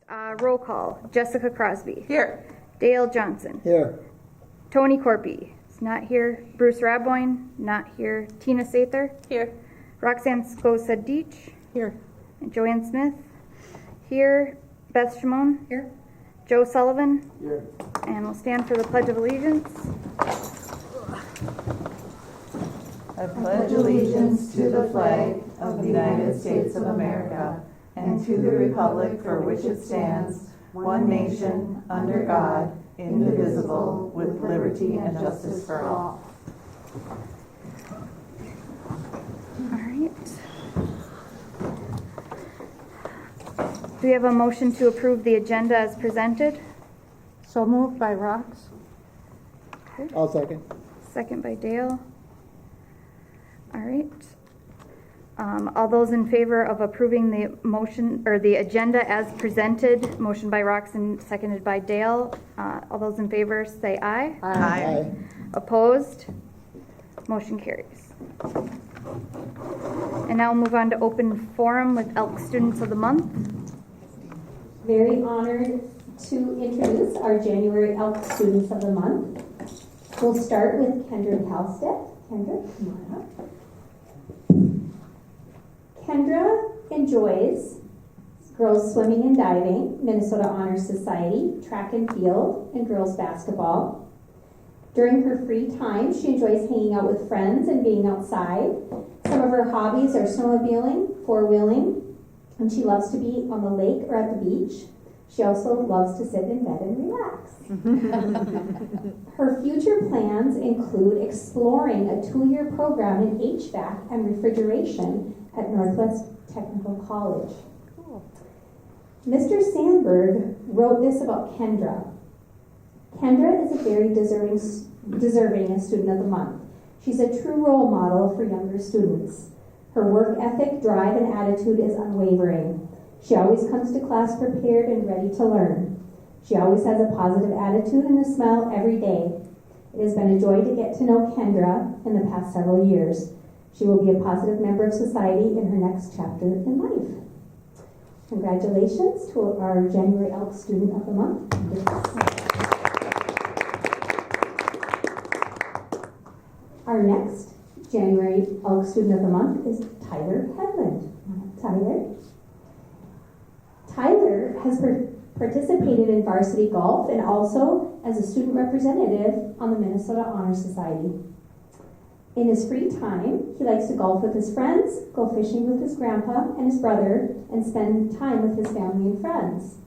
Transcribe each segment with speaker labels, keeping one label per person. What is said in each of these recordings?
Speaker 1: Roll call. Jessica Crosby.
Speaker 2: Here.
Speaker 1: Dale Johnson.
Speaker 3: Here.
Speaker 1: Tony Corpy is not here. Bruce Raboyne, not here. Tina Sather.
Speaker 2: Here.
Speaker 1: Roxanne Skosa-Deach.
Speaker 2: Here.
Speaker 1: And Joanne Smith. Here. Beth Shimon.
Speaker 2: Here.
Speaker 1: Joe Sullivan.
Speaker 3: Here.
Speaker 1: And we'll stand for the Pledge of Allegiance.
Speaker 4: I pledge allegiance to the flag of the United States of America and to the republic for which it stands, one nation, under God, indivisible, with liberty and justice for all.
Speaker 1: All right. Do we have a motion to approve the agenda as presented?
Speaker 2: So moved by Rox.
Speaker 3: I'll second.
Speaker 1: Second by Dale. All right. All those in favor of approving the motion or the agenda as presented, motion by Roxanne, seconded by Dale. All those in favor say aye.
Speaker 3: Aye.
Speaker 1: Opposed? Motion carries. And now we'll move on to open forum with Elk Students of the Month.
Speaker 5: Very honored to introduce our January Elk Students of the Month. We'll start with Kendra Halstead. Kendra, come on up. Kendra enjoys girls swimming and diving, Minnesota Honor Society, track and field, and girls basketball. During her free time, she enjoys hanging out with friends and being outside. Some of her hobbies are snowmobiling, four-wheeling, and she loves to be on the lake or at the beach. She also loves to sit in bed and relax. Her future plans include exploring a 2-year program in HVAC and refrigeration at Northwest Technical College.
Speaker 2: Cool.
Speaker 5: Mr. Sandberg wrote this about Kendra. Kendra is a very deserving student of the month. She's a true role model for younger students. Her work ethic, drive, and attitude is unwavering. She always comes to class prepared and ready to learn. She always has a positive attitude and a smile every day. It has been a joy to get to know Kendra in the past several years. She will be a positive member of society in her next chapter in life. Congratulations to our January Elk Student of the Month. Our next January Elk Student of the Month is Tyler Hedlund. Tyler has participated in varsity golf and also as a student representative on the Minnesota Honor Society. In his free time, he likes to golf with his friends, go fishing with his grandpa and his brother, and spend time with his family and friends.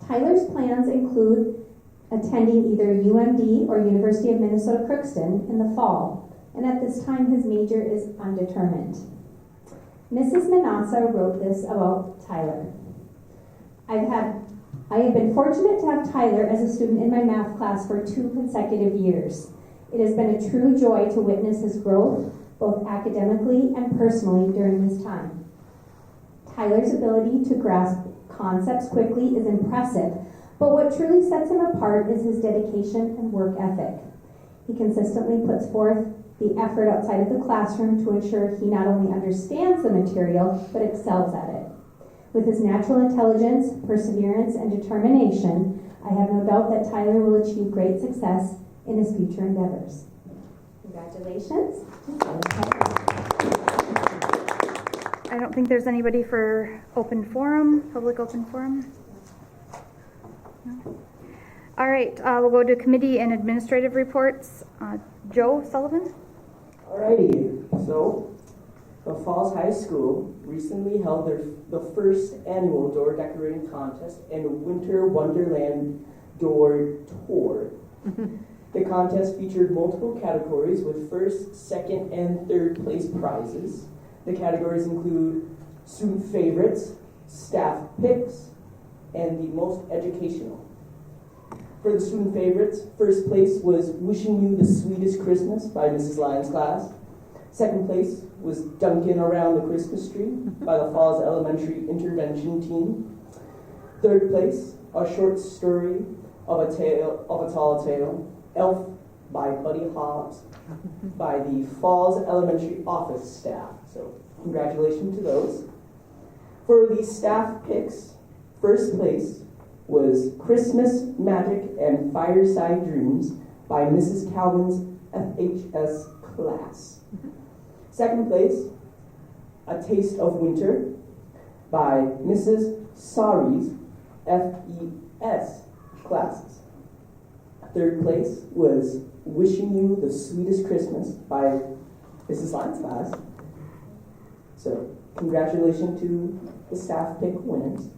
Speaker 5: Tyler's plans include attending either UMD or University of Minnesota Crookston in the fall, and at this time his major is undetermined. Mrs. Manassa wrote this about Tyler. I have been fortunate to have Tyler as a student in my math class for 2 consecutive years. It has been a true joy to witness his growth, both academically and personally during this time. Tyler's ability to grasp concepts quickly is impressive, but what truly sets him apart is his dedication and work ethic. He consistently puts forth the effort outside of the classroom to ensure he not only understands the material, but excels at it. With his natural intelligence, perseverance, and determination, I have no doubt that Tyler will achieve great success in his future endeavors. Congratulations.
Speaker 1: I don't think there's anybody for open forum, public open forum. No. All right, we'll go to committee and administrative reports. Joe Sullivan.
Speaker 6: Alrighty, so the Falls High School recently held the first annual door decorating contest and Winter Wonderland door tour. The contest featured multiple categories with first, second, and third place prizes. The categories include student favorites, staff picks, and the most educational. For the student favorites, first place was Wishing You the Sweetest Christmas by Mrs. Lyons' class. Second place was Dunkin' Around the Christmas Tree by the Falls Elementary Intervention Team. Third place, A Short Story of a Tall Tale, Elf by Buddy Hobbs by the Falls Elementary office staff. So congratulations to those. For the staff picks, First place was Christmas Magic and Fireside Dreams by Mrs. Calvin's FHS class. Second place, A Taste of Winter by Mrs. Sari's FES classes. Third place was Wishing You the Sweetest Christmas by Mrs. Lyons' class. So, congratulations to the staff pick winners.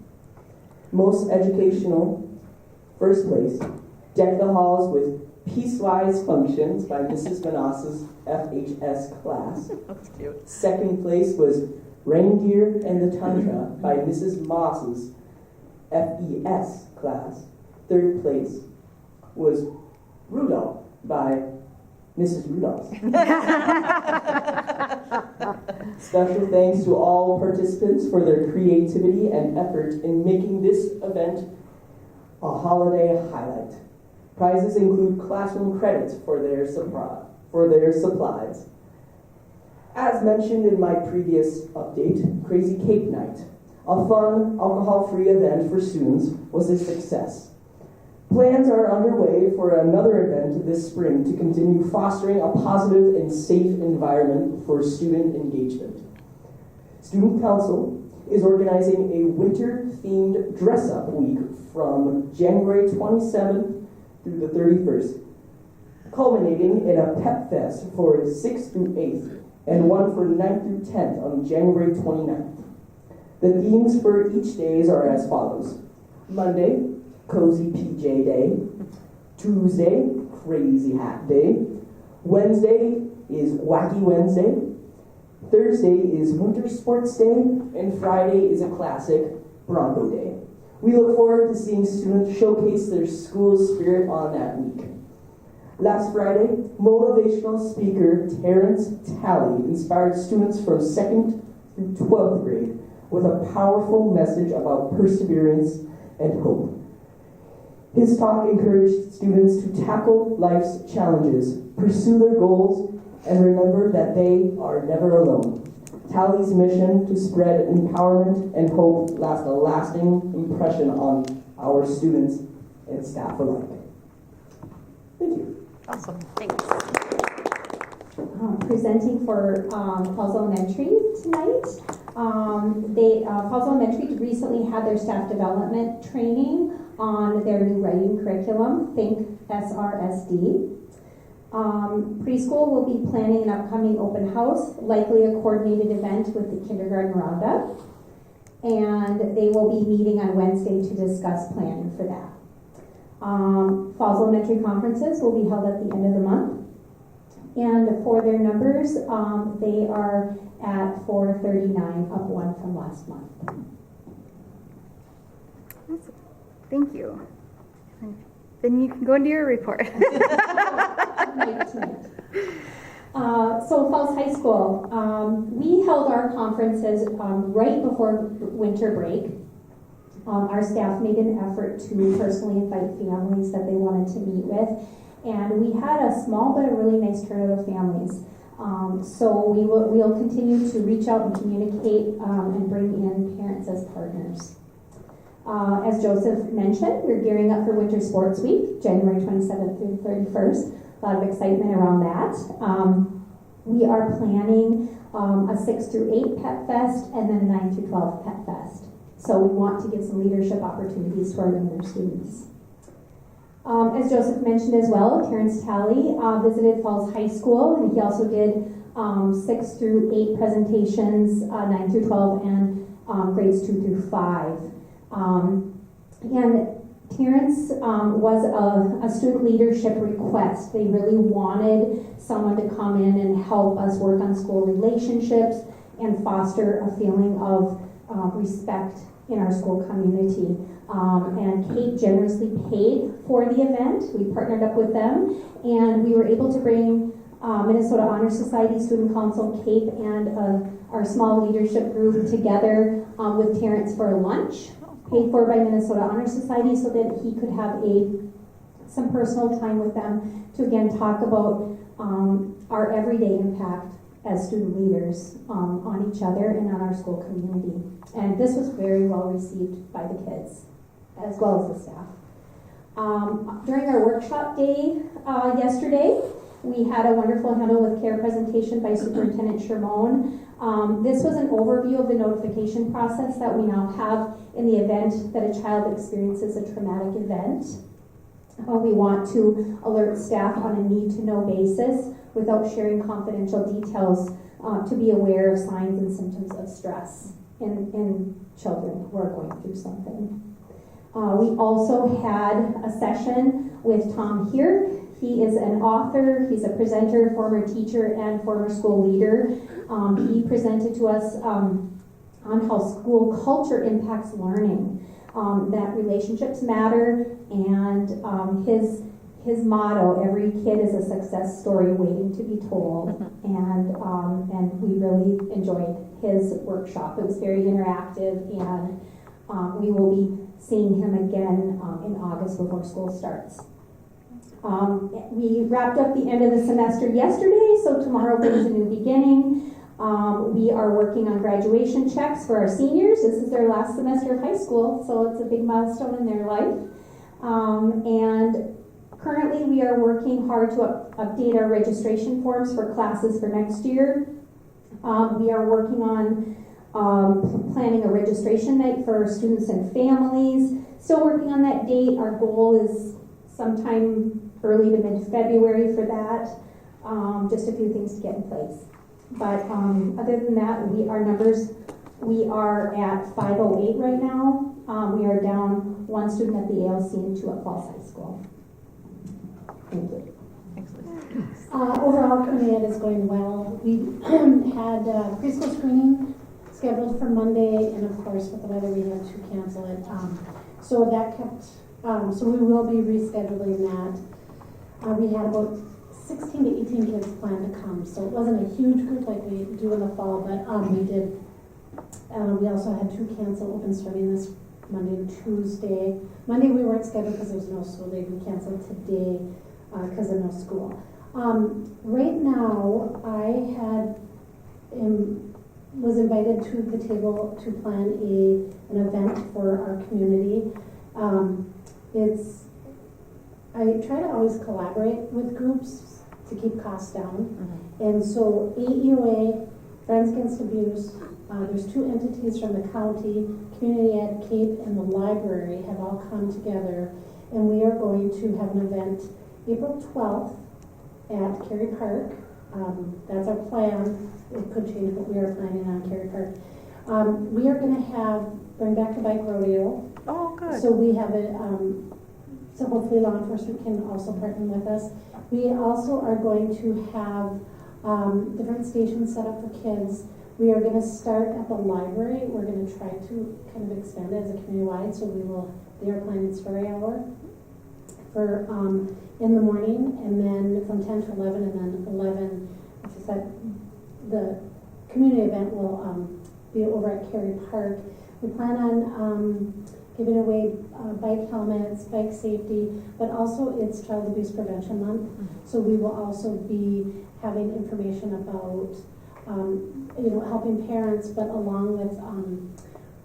Speaker 6: Most educational, first place, Deck the Halls with Piecewise Functions by Mrs. Manassa's FHS class.
Speaker 4: That's cute.
Speaker 6: Second place was Reindeer and the Tundra by Mrs. Moss's FES class. Third place was Rudolph by Mrs. Rudolph. Special thanks to all participants for their creativity and effort in making this event a holiday highlight. Prizes include classroom credits for their supplies. As mentioned in my previous update, Crazy Cake Night, a fun, alcohol-free event for students, was a success. Plans are underway for another event this spring to continue fostering a positive and safe environment for student engagement. Student Council is organizing a winter-themed dress-up week from January 27th through the 31st, culminating in a pep fest for 6th through 8th and one for 9th through 10th on January 29th. The themes for each days are as follows. Monday, Cozy PJ Day. Tuesday, Crazy Hat Day. Wednesday is Wacky Wednesday. Thursday is Winter Sports Day. And Friday is a classic Bronco Day. We look forward to seeing students showcase their school spirit on that week. Last Friday, motivational speaker Terrence Talley inspired students from 2nd through 12th grade with a powerful message about perseverance and hope. His talk encouraged students to tackle life's challenges, pursue their goals, and remember that they are never alone. Talley's mission to spread empowerment and hope left a lasting impression on our students and staff alike. Thank you.
Speaker 4: Awesome. Thanks.
Speaker 5: Presenting for Falls Elementary tonight. Falls Elementary recently had their staff development training on their new writing curriculum, Think SRSD. Preschool will be planning an upcoming open house, likely a coordinated event with the kindergarten roundup, and they will be meeting on Wednesday to discuss planning for that. Falls Elementary conferences will be held at the end of the month, and for their numbers, they are at 439, up one from last month.
Speaker 1: Awesome. Thank you. Then you can go into your report.
Speaker 5: So Falls High School, we held our conferences right before winter break. Our staff made an effort to personally invite families that they wanted to meet with, and we had a small but a really nice turnout of families. So we'll continue to reach out and communicate and bring in parents as partners. As Joseph mentioned, we're gearing up for Winter Sports Week, January 27th through 31st. A lot of excitement around that. We are planning a 6 through 8 Pet Fest and then a 9 through 12 Pet Fest. So we want to give some leadership opportunities to our younger students. As Joseph mentioned as well, Terrence Talley visited Falls High School, and he also did 6 through 8 presentations, 9 through 12, and grades 2 through 5. And Terrence was a student leadership request. They really wanted someone to come in and help us work on school relationships and foster a feeling of respect in our school community. And Kate generously paid for the event. We partnered up with them, and we were able to bring Minnesota Honor Society, Student Council, Kate, and our small leadership group together with Terrence for a lunch, paid for by Minnesota Honor Society, so that he could have some personal time with them to again talk about our everyday impact as student leaders on each other and on our school community. And this was very well received by the kids as well as the staff. During our workshop day yesterday, we had a wonderful handle with care presentation by Superintendent Shermone. This was an overview of the notification process that we now have in the event that a child experiences a traumatic event. We want to alert staff on a need-to-know basis without sharing confidential details to be aware of signs and symptoms of stress in children who are going through something. We also had a session with Tom here. He is an author, he's a presenter, former teacher, and former school leader. He presented to us on how school culture impacts learning, that relationships matter, and his motto, every kid is a success story waiting to be told. And we really enjoyed his workshop. It was very interactive, and we will be seeing him again in August before school starts. We wrapped up the end of the semester yesterday, so tomorrow brings a new beginning. We are working on graduation checks for our seniors. This is their last semester of high school, so it's a big milestone in their life. And currently we are working hard to update our registration forms for classes for next year. We are working on planning a registration night for our students and families. Still working on that date. Our goal is sometime early to mid-February for that. Just a few things to get in place. But other than that, we are at 508 right now. We are down one student at the ALC and 2 at Falls High School. Thank you.
Speaker 2: Overall, community ed is going well. We had preschool screening scheduled for Monday, and of course, with the weather, we had to cancel it. So that kept, so we will be rescheduling that. We had about 16 to 18 kids planned to come, so it wasn't a huge group like we do in the fall, but we did. We also had 2 cancel open starting this Monday and Tuesday. Monday we weren't scheduled because there was no school day. We canceled today because of no school. Right now, I was invited to the table to plan an event for our community. I try to always collaborate with groups to keep costs down. And so AEOA, Friends Against Abuse, there's 2 entities from the county, Community Ed, CAPE, and the library have all come together, and we are going to have an event April 12th at Cary Park. That's our plan. It could change, but we are planning on Cary Park. We are going to bring back the bike rodeo.
Speaker 4: Oh, good.
Speaker 2: So we have so hopefully law enforcement can also partner with us. We also are going to have different stations set up for kids. We are going to start at the library. We're going to try to kind of expand it as a community-wide, so they are planning story hour for in the morning, and then from 10 to 11, and then 11, as I said, the community event will be over at Cary Park. We plan on giving away bike helmets, bike safety, but also it's Child Abuse Prevention Month, so we will also be having information about helping parents, but along with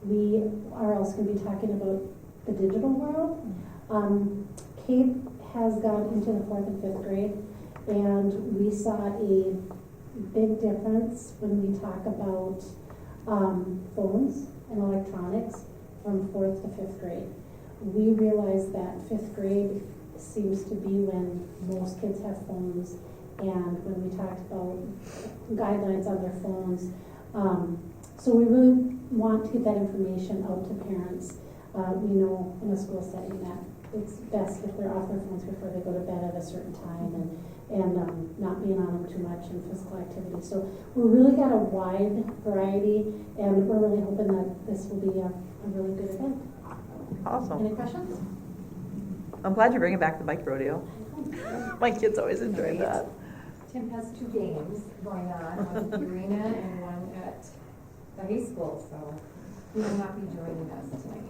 Speaker 2: we are also going to be talking about the digital world. Kate has gone into the 4th and 5th grade, and we saw a big difference when we talk about phones and electronics from 4th to 5th grade. We realized that 5th grade seems to be when most kids have phones, and when we talked about guidelines on their phones. So we really want to get that information out to parents. We know in a school setting that it's best if they're off their phones before they go to bed at a certain time, and not being on them too much in physical activity. So we really got a wide variety, and we're really hoping that this will be a really good event.
Speaker 4: Awesome.
Speaker 2: Any questions?
Speaker 4: I'm glad you're bringing back the bike rodeo. My kids always enjoyed that.
Speaker 7: Tim has 2 games going on, one at the arena and one at the high school, so he will not be joining us tonight.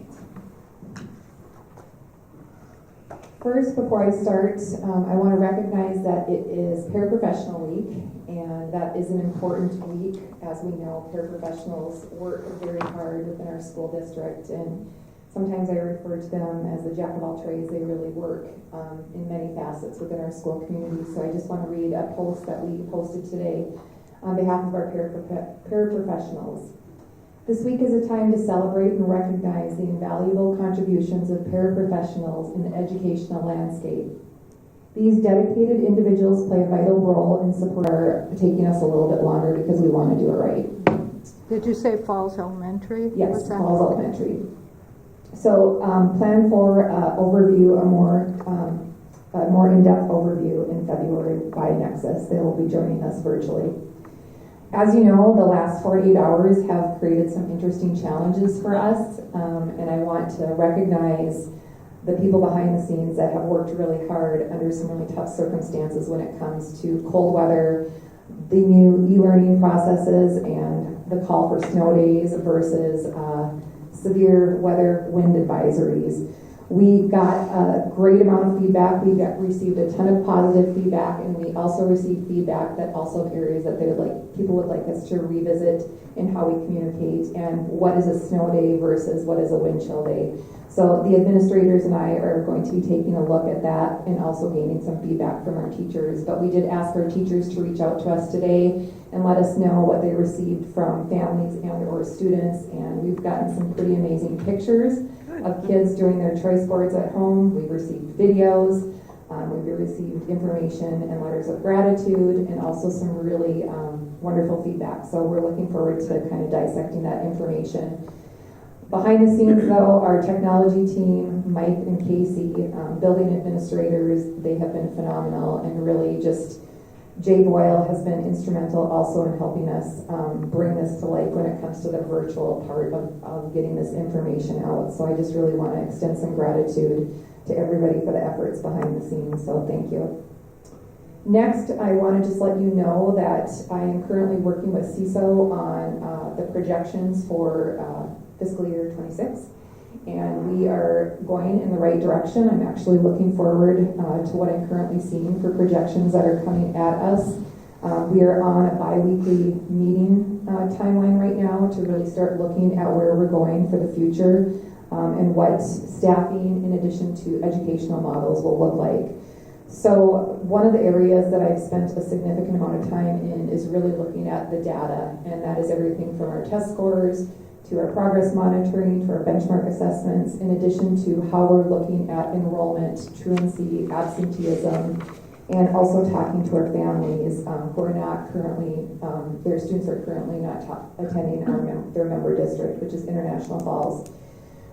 Speaker 8: First, before I start, I want to recognize that it is Paraprofessional Week, and that is an important week. As we know, paraprofessionals work very hard within our school district, and sometimes I refer to them as the jack of all trades. They really work in many facets within our school community. So I just want to read a post that we posted today on behalf of our paraprofessionals. This week is a time to celebrate and recognize the invaluable contributions of paraprofessionals in the educational landscape. These dedicated individuals play a vital role in support our taking us a little bit longer because we want to do it right.
Speaker 9: Did you say Falls Elementary?
Speaker 8: Yes, Falls Elementary. So plan for overview, a more in-depth overview in February by Nexus. They will be joining us virtually. As you know, the last 48 hours have created some interesting challenges for us, and I want to recognize the people behind the scenes that have worked really hard under some really tough circumstances when it comes to cold weather, the new e-learning processes, and the call for snow days versus severe weather wind advisories. We got a great amount of feedback. We received a ton of positive feedback, and we also received feedback that also areas that people would like us to revisit in how we communicate and what is a snow day versus what is a wind chill day. So the administrators and I are going to be taking a look at that and also gaining some feedback from our teachers. But we did ask our teachers to reach out to us today and let us know what they received from families and or students. And we've gotten some pretty amazing pictures of kids doing their choice boards at home. We've received videos. We've received information and letters of gratitude and also some really wonderful feedback. So we're looking forward to kind of dissecting that information. Behind the scenes, though, our technology team, Mike and Casey, building administrators, they have been phenomenal, and really just Jay Boyle has been instrumental also in helping us bring this to life when it comes to the virtual part of getting this information out. So I just really want to extend some gratitude to everybody for the efforts behind the scenes, so thank you. Next, I want to just let you know that I am currently working with CISO on the projections for fiscal year 26, and we are going in the right direction. I'm actually looking forward to what I'm currently seeing for projections that are coming at us. We are on a bi-weekly meeting timeline right now to really start looking at where we're going for the future and what staffing in addition to educational models will look like. So one of the areas that I've spent a significant amount of time in is really looking at the data, and that is everything from our test scores to our progress monitoring, to our benchmark assessments, in addition to how we're looking at enrollment, truancy, absenteeism, and also talking to our families who are not currently, their students are currently not attending their member district, which is International Falls.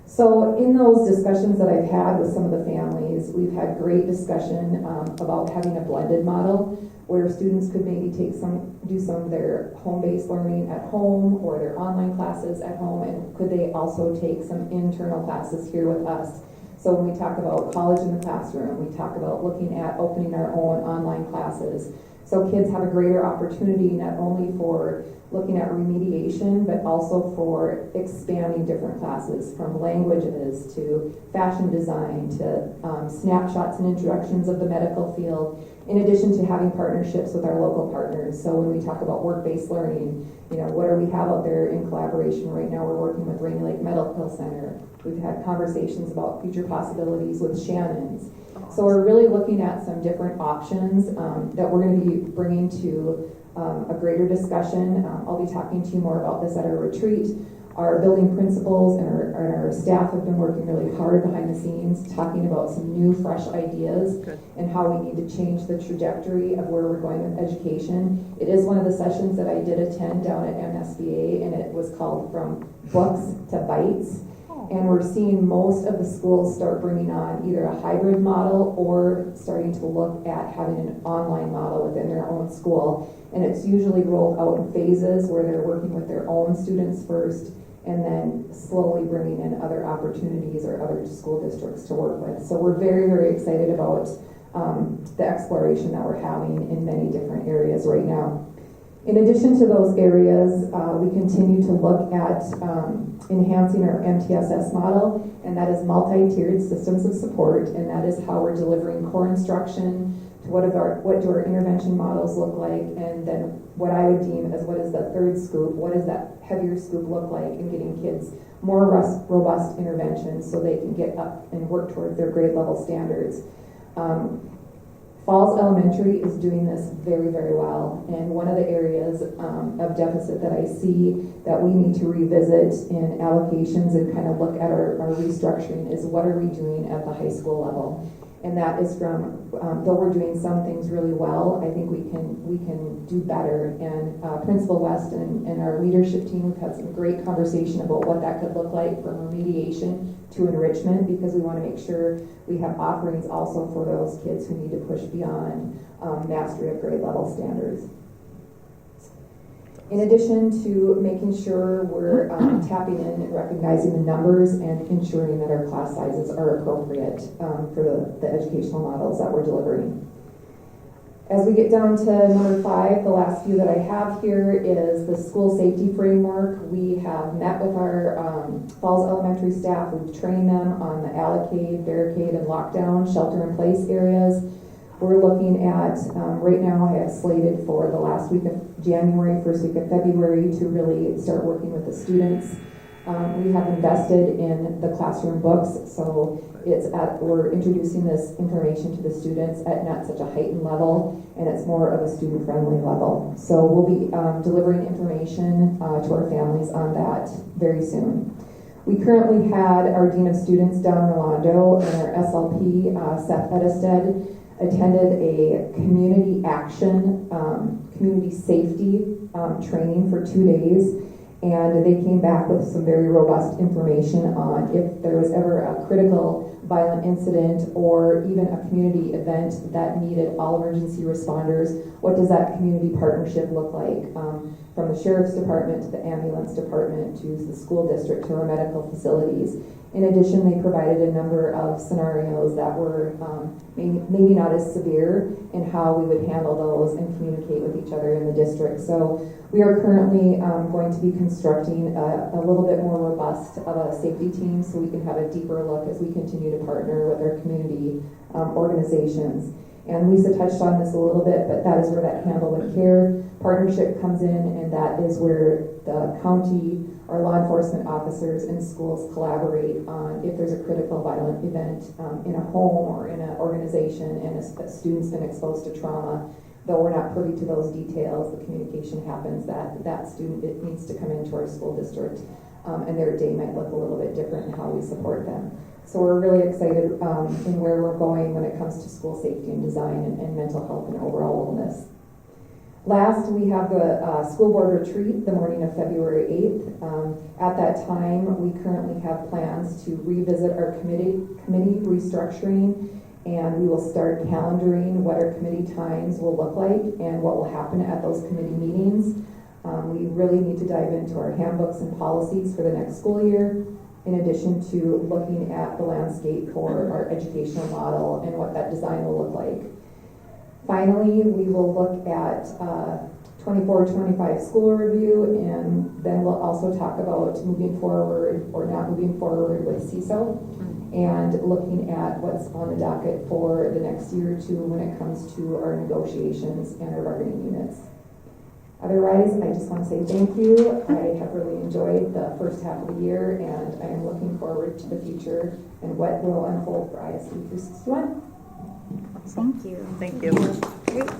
Speaker 8: So in those discussions that I've had with some of the families, we've had great discussion about having a blended model where students could maybe do some of their home-based learning at home or their online classes at home, and could they also take some internal classes here with us. So when we talk about college in the classroom, we talk about looking at opening our own online classes. So kids have a greater opportunity not only for looking at remediation, but also for expanding different classes, from languages to fashion design to snapshots and introductions of the medical field, in addition to having partnerships with our local partners. So when we talk about work-based learning, what do we have out there in collaboration? Right now we're working with Rainy Lake Medical Center. We've had conversations about future possibilities with Shannon's. So we're really looking at some different options that we're going to be bringing to a greater discussion. I'll be talking to you more about this at our retreat. Our building principals and our staff have been working really hard behind the scenes, talking about some new, fresh ideas and how we need to change the trajectory of where we're going with education. It is one of the sessions that I did attend down at MSBA, and it was called From Books to Bites. And we're seeing most of the schools start bringing on either a hybrid model or starting to look at having an online model within their own school. And it's usually rolled out in phases where they're working with their own students first and then slowly bringing in other opportunities or other school districts to work with. So we're very, very excited about the exploration that we're having in many different areas right now. In addition to those areas, we continue to look at enhancing our MTSS model, and that is multi-tiered systems of support, and that is how we're delivering core instruction to what do our intervention models look like, and then what I would deem as what is the third scoop, what does that heavier scoop look like in getting kids more robust interventions so they can get up and work toward their grade level standards. Falls Elementary is doing this very, very well, and one of the areas of deficit that I see that we need to revisit in allocations and kind of look at our restructuring is what are we doing at the high school level. And that is from, though we're doing some things really well, I think we can do better. And Principal West and our leadership team have had some great conversation about what that could look like from remediation to enrichment, because we want to make sure we have offerings also for those kids who need to push beyond mastery of grade level standards. In addition to making sure we're tapping in and recognizing the numbers and ensuring that our class sizes are appropriate for the educational models that we're delivering. As we get down to number 5, the last few that I have here is the school safety framework. We have met with our Falls Elementary staff. We've trained them on the allocate, barricade, and lockdown shelter-in-place areas. We're looking at, right now I have slated for the last week of January, first week of February to really start working with the students. We have invested in the classroom books, so we're introducing this information to the students at not such a heightened level, and it's more of a student-friendly level. So we'll be delivering information to our families on that very soon. We currently had our Dean of Students down in Orlando, and our SLP, Seth Edisted, attended a community action, community safety training for 2 days, and they came back with some very robust information on if there was ever a critical violent incident or even a community event that needed all emergency responders, what does that community partnership look like, from the sheriff's department to the ambulance department to the school district to our medical facilities. In addition, they provided a number of scenarios that were maybe not as severe in how we would handle those and communicate with each other in the district. So we are currently going to be constructing a little bit more robust of a safety team so we can have a deeper look as we continue to partner with our community organizations. And Lisa touched on this a little bit, but that is where that handle with care partnership comes in, and that is where the county, our law enforcement officers and schools collaborate on if there's a critical violent event in a home or in an organization and a student's been exposed to trauma. Though we're not privy to those details, the communication happens that student needs to come into our school district, and their day might look a little bit different in how we support them. So we're really excited in where we're going when it comes to school safety and design and mental health and overall wellness. Last, we have the school board retreat the morning of February 8th. At that time, we currently have plans to revisit our committee restructuring, and we will start calendaring what our committee times will look like and what will happen at those committee meetings. We really need to dive into our handbooks and policies for the next school year, in addition to looking at the landscape for our educational model and what that design will look like. Finally, we will look at 24-25 school review, and then we'll also talk about moving forward or not moving forward with CISO and looking at what's on the docket for the next year or two when it comes to our negotiations and our bargaining units. Otherwise, I just want to say thank you. I have really enjoyed the first half of the year, and I am looking forward to the future and what will unfold for ISD 361.
Speaker 1: Thank you.
Speaker 4: Thank you.
Speaker 1: Great.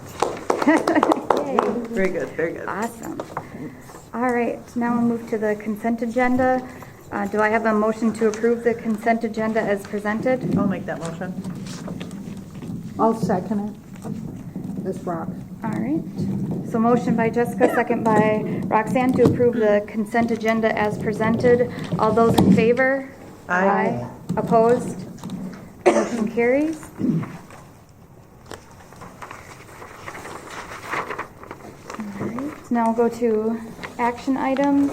Speaker 1: Yay.
Speaker 4: Very good, very good.
Speaker 1: Awesome. All right, now we'll move to the consent agenda. Do I have a motion to approve the consent agenda as presented?
Speaker 4: I'll make that motion.
Speaker 9: I'll second it. Ms. Rock.
Speaker 1: All right. So motion by Jessica, second by Roxanne to approve the consent agenda as presented. All those in favor?
Speaker 4: Aye.
Speaker 1: Opposed? Motion carries. All right. Now we'll go to action items.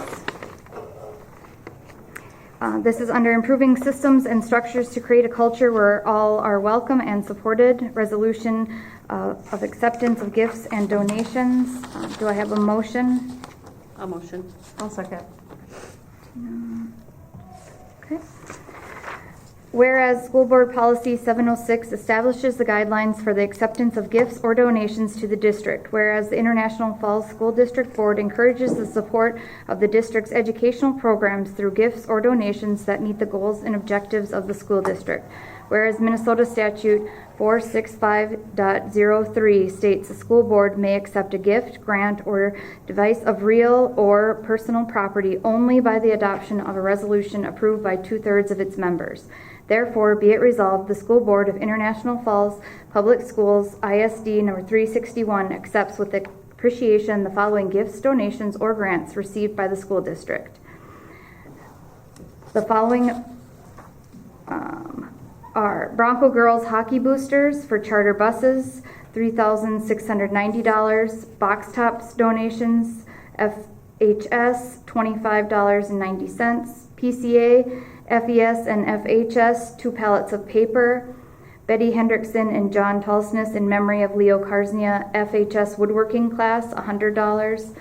Speaker 1: This is under improving systems and structures to create a culture where all are welcome and supported. Resolution of acceptance of gifts and donations. Do I have a motion?
Speaker 10: A motion.
Speaker 4: I'll second.
Speaker 1: Okay. Whereas School Board Policy 706 establishes the guidelines for the acceptance of gifts or donations to the district, whereas the International Falls School District Board encourages the support of the district's educational programs through gifts or donations that meet the goals and objectives of the school district. Whereas Minnesota Statute 465.03 states the school board may accept a gift, grant, or device of real or personal property only by the adoption of a resolution approved by 2/3 of its members. Therefore, be it resolved, the School Board of International Falls Public Schools, ISD number 361, accepts with appreciation the following gifts, donations, or grants received by the school district. The following are Bronco Girls Hockey Boosters for charter buses, $3,690, Box Tops donations, FHS, $25.90, PCA, FES and FHS, 2 pallets of paper, Betty Hendrickson and John Tulsness in memory of Leo Karsnia, FHS woodworking class, $100,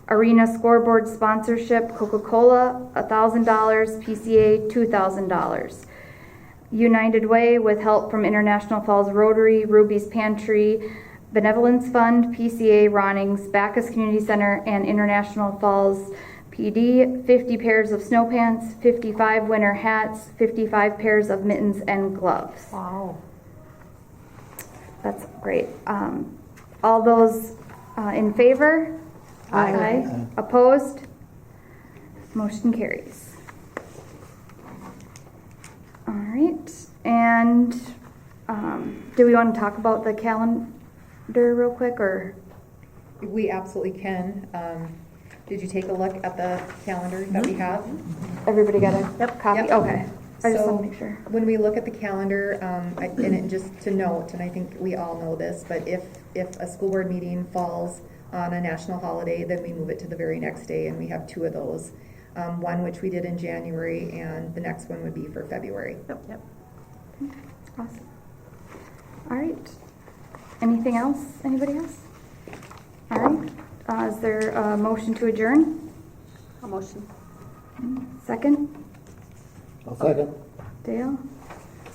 Speaker 1: Arena scoreboard sponsorship, Coca-Cola, $1,000, PCA, $2,000. United Way with help from International Falls Rotary, Ruby's Pantry, Benevolence Fund, PCA, Ronings, Bacchus Community Center, and International Falls PD, 50 pairs of snow pants, 55 winter hats, 55 pairs of mittens and gloves.
Speaker 4: Wow.
Speaker 1: That's great. All those in favor?
Speaker 4: Aye.
Speaker 1: Opposed? Motion carries. All right. And do we want to talk about the calendar real quick, or?
Speaker 11: We absolutely can. Did you take a look at the calendar that we have?
Speaker 1: Everybody got a copy?
Speaker 11: Yep.
Speaker 1: Okay. I just
Speaker 11: So,
Speaker 1: want to make sure.
Speaker 11: when we look at the calendar, and it, just to note, and I think we all know this, but if a school board meeting falls on a national holiday, then we move it to the very next day, and we have 2 of those. One which we did in January, and the next one would be for February.
Speaker 4: Yep.
Speaker 1: Awesome. All right. Anything else? Anybody else? All right. Is there a motion to adjourn?
Speaker 10: A motion.
Speaker 1: Second?
Speaker 3: I'll second.
Speaker 1: Dale?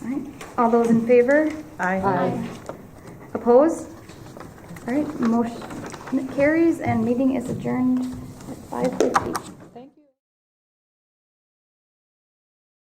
Speaker 1: All right. All those in favor?
Speaker 4: Aye.
Speaker 1: Opposed? All right. Motion carries and meeting is adjourned at 5:50.